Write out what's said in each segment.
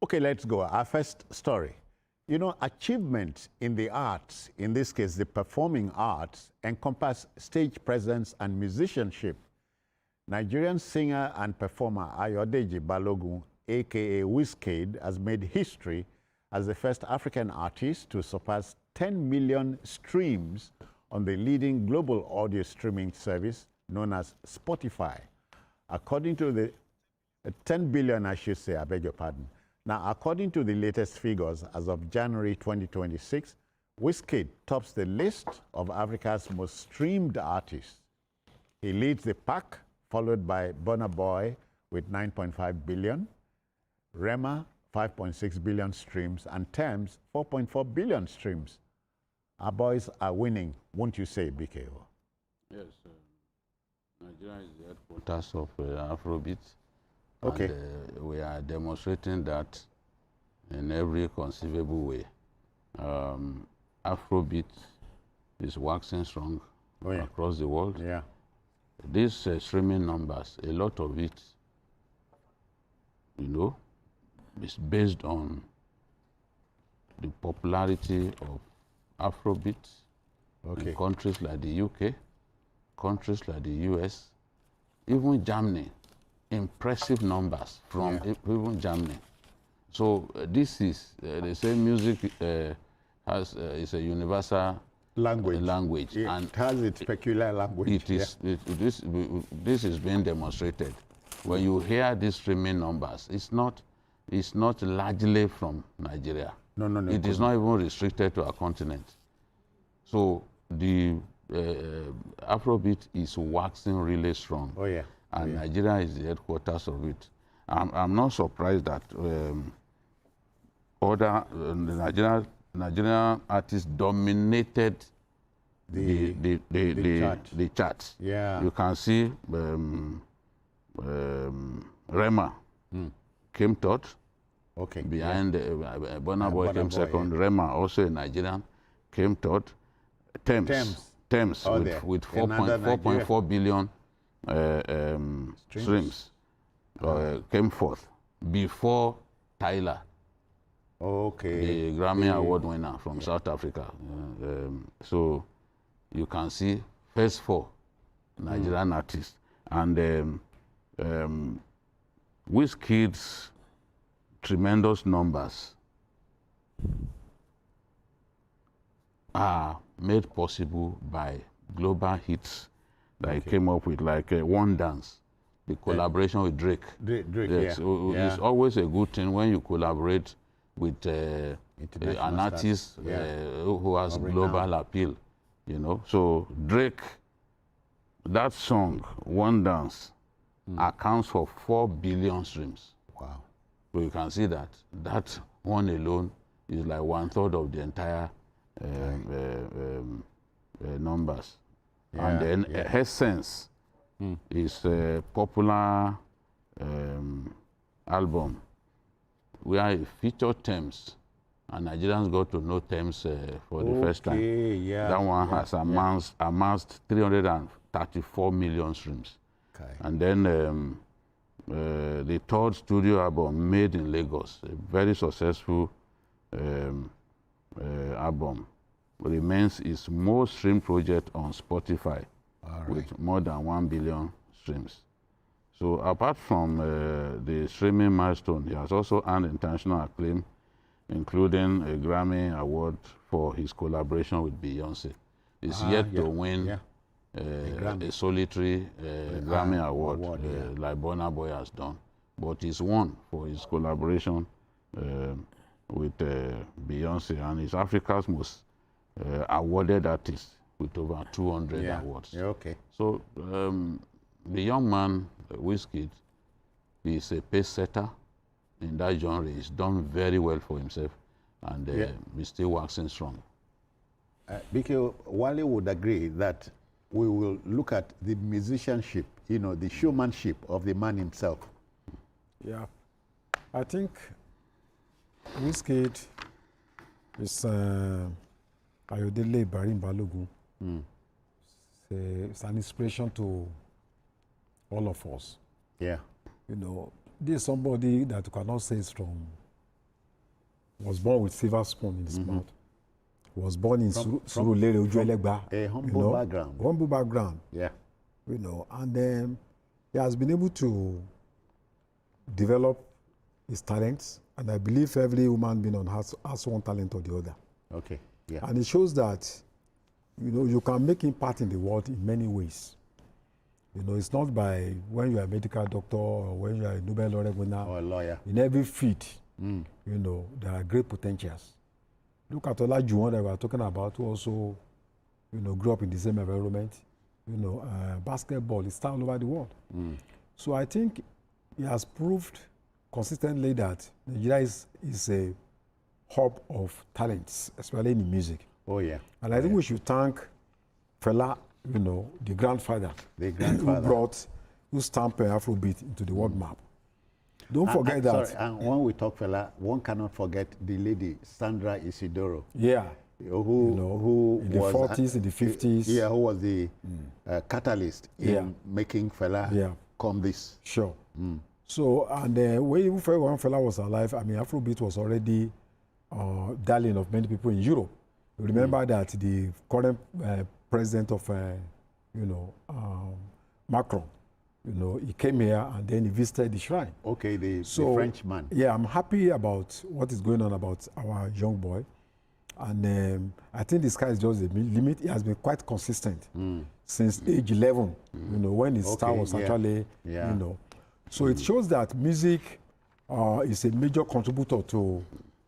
Okay, let's go. Our first story. You know, achievements in the arts, in this case, the performing arts, encompass stage presence and musicianship. Nigerian singer and performer Ayodeji Balogun, aka Wizkid, has made history as the first African artist to surpass 10 million streams on the leading global audio streaming service known as Spotify. According to the 10 billion, I should say, I beg your pardon. Now, according to the latest figures, as of January 2026, Wizkid tops the list of Africa's most streamed artists. He leads the pack, followed by Burna Boy with 9.5 billion, Rema 5.6 billion streams, and Thames 4.4 billion streams. Our boys are winning, won't you say, BKO? Yes, Nigeria is the headquarters of Afrobeat. Okay. And, we are demonstrating that in every conceivable way. Afrobeat is waxing strong across the world. Yeah. These streaming numbers, a lot of it, you know, is based on the popularity of Afrobeat in countries like the UK, countries like the US, even Germany. Impressive numbers from even Germany. So this is, they say music is a universal language. And it has its peculiar language. This is being demonstrated. When you hear these streaming numbers, it's not largely from Nigeria. No. It is not even restricted to our continent. So the Afrobeat is waxing really strong. Oh yeah. And Nigeria is the headquarters of it. I'm not surprised that other Nigerian artists dominated the charts. Yeah. You can see Rema came third. Okay. Behind Burna Boy came second. Yeah. Rema, also a Nigerian, came third. Thames with 4.4 billion streams came fourth before Tyler, the Grammy Award winner from South Africa. So you can see first four Nigerian artists, and Wizkid's tremendous numbers are made possible by global hits that he came up with, like One Dance, the collaboration with Drake. Yes. So it's always a good thing when you collaborate with an artist who has global appeal, you know. So Drake, that song, One Dance, accounts for 4 billion streams. Wow. So you can see that one alone is like 1/3 of the entire numbers. And then Essence is a popular album where it featured Thames, and Nigerians got to know Thames for the first time. That one has amassed 334 million streams. And then the third studio album, Made in Lagos, a very successful album, remains its most streamed project on Spotify with more than 1 billion streams. So apart from the streaming milestone, he has also earned international acclaim, including a Grammy Award for his collaboration with Beyonce. He's yet to win a solitary Grammy Award like Burna Boy has done, but he's won for his collaboration with Beyonce, and he's Africa's most awarded artist with over 200 awards. So the young man, Wizkid, is a pace setter in that genre. He's done very well for himself, and he's still waxing strong. Because Wale would agree that we will look at the musicianship, you know, the showmanship of the man himself. Yeah, I think Wizkid is Ayodele Ibrahim Balogun. It's an inspiration to all of us. Yeah. You know, this is somebody that you cannot say is from was born with silver spoon in his mouth. Was born in Surulere, Ojuelegba. A humble background. Humble background. Yeah. You know, and then he has been able to develop his talents, and I believe every human being on has one talent or the other. Okay. Yeah. And it shows that, you know, you can make impact in the world in many ways. You know, it's not by when you are a medical doctor or when you are a Nobel laureate winner. Or a lawyer. In every field, you know, there are great potentials. Look at Olajuwon that we are talking about, who also, you know, grew up in the same environment. You know, basketball is all over the world. So I think he has proved consistently that Nigeria is a hub of talents, especially in music. Oh, yeah. And I think we should thank Fela, you know, the grandfather, who stamped Afrobeat into the world map. Don't forget that. Sorry, and when we talk Fela, one cannot forget the lady, Sandra Isidoro. Yeah. Who in the was, 40s, in the 50s. Yeah, who was the catalyst in making Fela come this. Sure. So, and when Fela was alive, I mean, Afrobeat was already darling of many people in Europe. You remember that the current president of, you know, Macron, you know, he came here and then he visited the shrine. Okay, the Frenchman. Yeah, I'm happy about what is going on about our young boy. And I think the sky is just the limit. He has been quite consistent since age 11, you know, when his star was actually, you know. So it shows that music is a major contributor to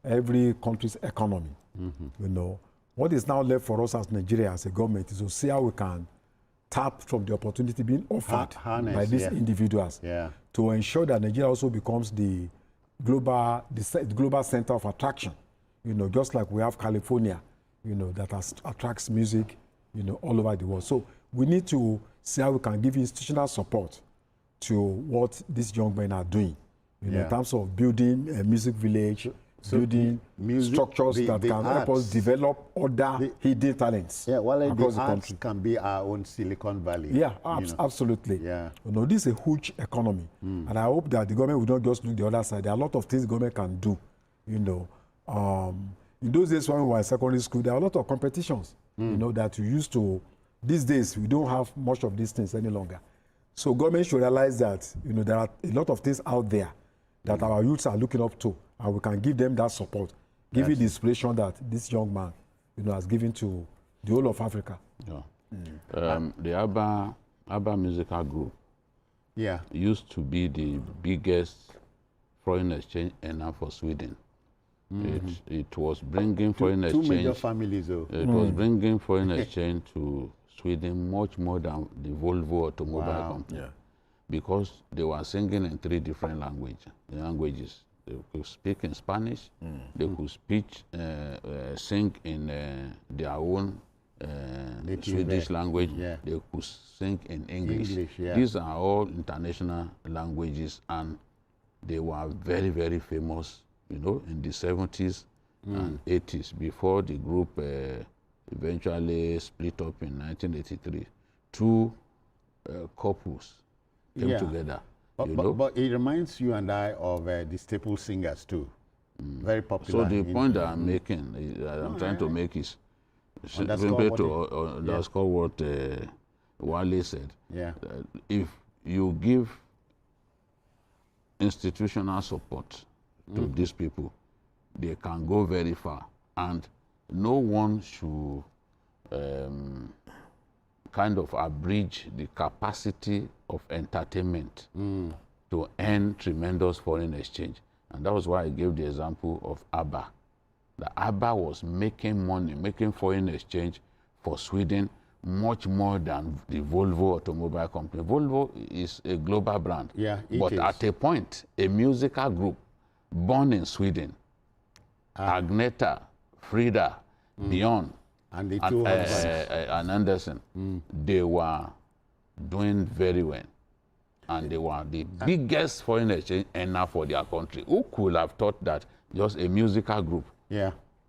every country's economy, you know. What is now left for us as Nigeria, as a government, is to see how we can tap from the opportunity being offered by these individuals to ensure that Nigeria also becomes the global center of attraction. You know, just like we have California, you know, that attracts music, you know, all over the world. So we need to see how we can give institutional support to what these young men are doing, you know, in terms of building a music village, building structures that can help us develop other hidden talents across the country. Can be our own Silicon Valley. Yeah, absolutely. Yeah. You know, this is a huge economy. And I hope that the government will not just look the other side. There are a lot of things the government can do, you know. In those days when we were in secondary school, there are a lot of competitions, you know, that we used to. These days, we don't have much of these things any longer. So government should realize that, you know, there are a lot of things out there that our youths are looking up to, and we can give them that support, give it the inspiration that this young man, you know, has given to the whole of Africa. Yeah. The ABBA musical group used to be the biggest foreign exchange earner for Sweden. It was bringing foreign exchange. Two major families, though. It was bringing foreign exchange to Sweden much more than the Volvo automobile company, because they were singing in 3 different languages. They could speak in Spanish. They could sing in their own Swedish language. They could sing in English. These are all international languages, and they were very, very famous, you know, in the 70s and 80s, before the group eventually split up in 1983. 2 couples came together. But it reminds you and I of the staple singers too. Very popular. So the point that I'm making, I'm trying to make is simply to underscore what Wale said. If you give institutional support to these people, they can go very far. And no one should kind of abridge the capacity of entertainment to earn tremendous foreign exchange. And that was why I gave the example of ABBA. The ABBA was making money, making foreign exchange for Sweden much more than the Volvo automobile company. Volvo is a global brand. But at a point, a musical group born in Sweden, Agneta, Frida, Björn, and Anderson, they were doing very well. And they were the biggest foreign exchange earner for their country. Who could have thought that just a musical group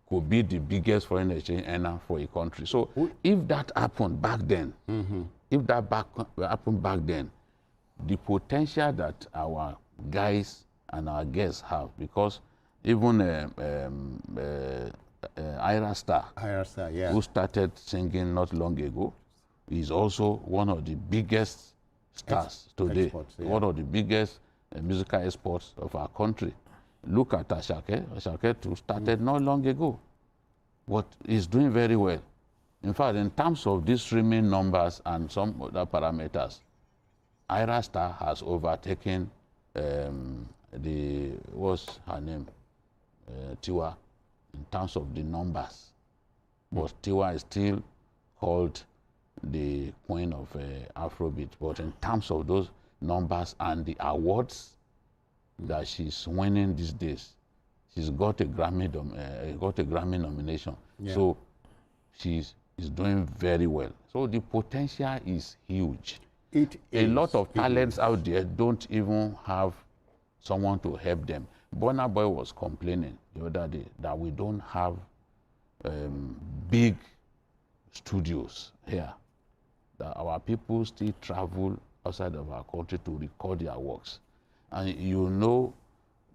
could be the biggest foreign exchange earner for a country? So if that happened back then, the potential that our guys and our guests have, because even Ira Star, yeah. who started singing not long ago, is also one of the biggest stars today, yeah. one of the biggest musical exports of our country. Look at Ashake. Ashake too started not long ago, but is doing very well. In fact, in terms of these streaming numbers and some other parameters, Ira Star has overtaken what's her name, Tiwa, in terms of the numbers. But Tiwa is still called the queen of Afrobeat. But in terms of those numbers and the awards that she's winning these days, she's got a Grammy nomination. Yeah. So is doing very well. So the potential is huge. A lot of talents out there don't even have someone to help them. Burna Boy was complaining the other day that we don't have big studios here, that our people still travel outside of our country to record their works. And you know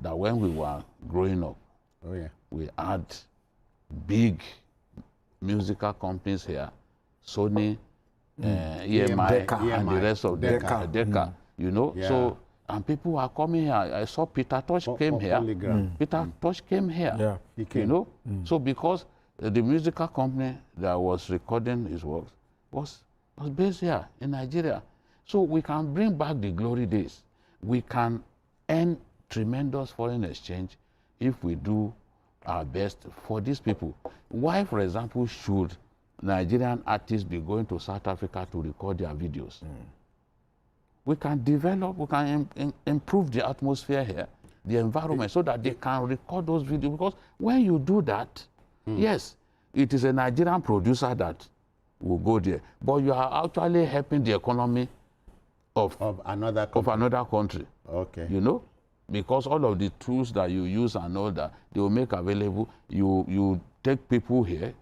that when we were growing up, we had big musical companies here, Sony, EMI, and the rest of Decca, you know. Yeah. So, and people are coming here. I saw Peter Tosh came here. Peter Tosh came here. Yeah. He came. You know. So because the musical company that was recording his works was based here in Nigeria. So we can bring back the glory days. We can earn tremendous foreign exchange if we do our best for these people. Why, for example, should Nigerian artists be going to South Africa to record their videos? We can develop, we can improve the atmosphere here, the environment, so that they can record those videos. Because when you do that, yes, it is a Nigerian producer that will go there, but you are actually helping the economy of another country. Okay. You know, because all of the tools that you use and all that, they will make available. You take people here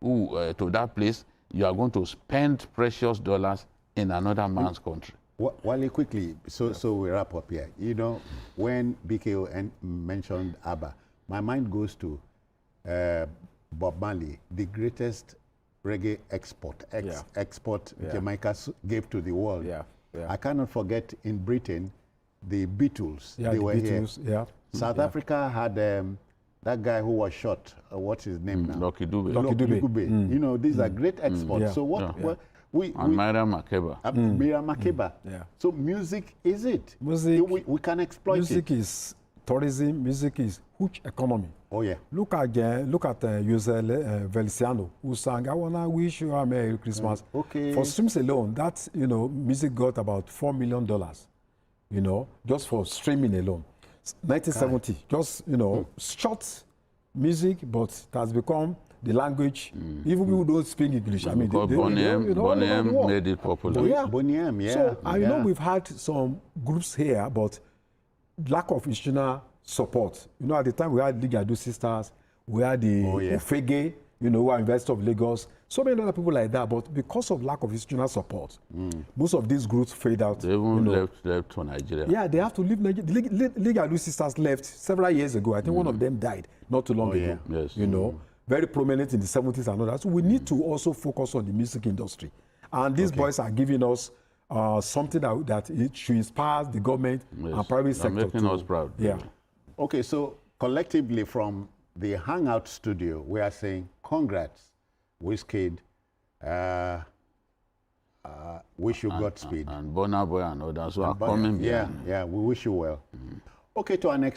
who to that place, you are going to spend precious dollars in another man's country. Wally, quickly, so we wrap up here. You know, when BKO mentioned ABBA, my mind goes to Bob Marley, the greatest reggae export Jamaica gave to the world. Yeah. I cannot forget in Britain, the Beatles, they were Beatles, here. South Africa had that guy who was shot. What's his name now? Lucky Dube. Lucky Dube. You know, these are great exports. Yeah. So what And Miriam Makeba. Miriam Makeba. Yeah. So music is it. Music. We can exploit music it. is tourism. Music is huge economy. Oh yeah. Look at Yosel Feliciano, who sang "I Wanna Wish You a Merry Christmas." Okay. For streams alone, that music got about $4 million. Just for streaming alone. 1970, just short music, but it has become the language. Even people who don't speak English. I mean, Bonnie M made it popular. Yeah. Bonnie M, yeah. So I know we've had some groups here, but lack of institutional support. At the time we had Liga Do Sisters, we had the Ofege, who are University of Lagos, so many other people like that. But because of lack of institutional support, most of these groups fade out. They even left for Nigeria. Yeah, they have to leave Nigeria. The Liga Do Sisters left several years ago. I think one of them died not too long ago. Yeah. Yes. Very prominent in the 70s and all that. So we need to also focus on the music industry. And these boys are giving us something that it should inspire the government and private sector. Making us proud. Yeah. Okay, so collectively from the Hangout studio, we are saying congrats, Wizkid, wish you Godspeed. And Burna Boy and others who are coming behind. Yeah, we wish you well. Okay, to our next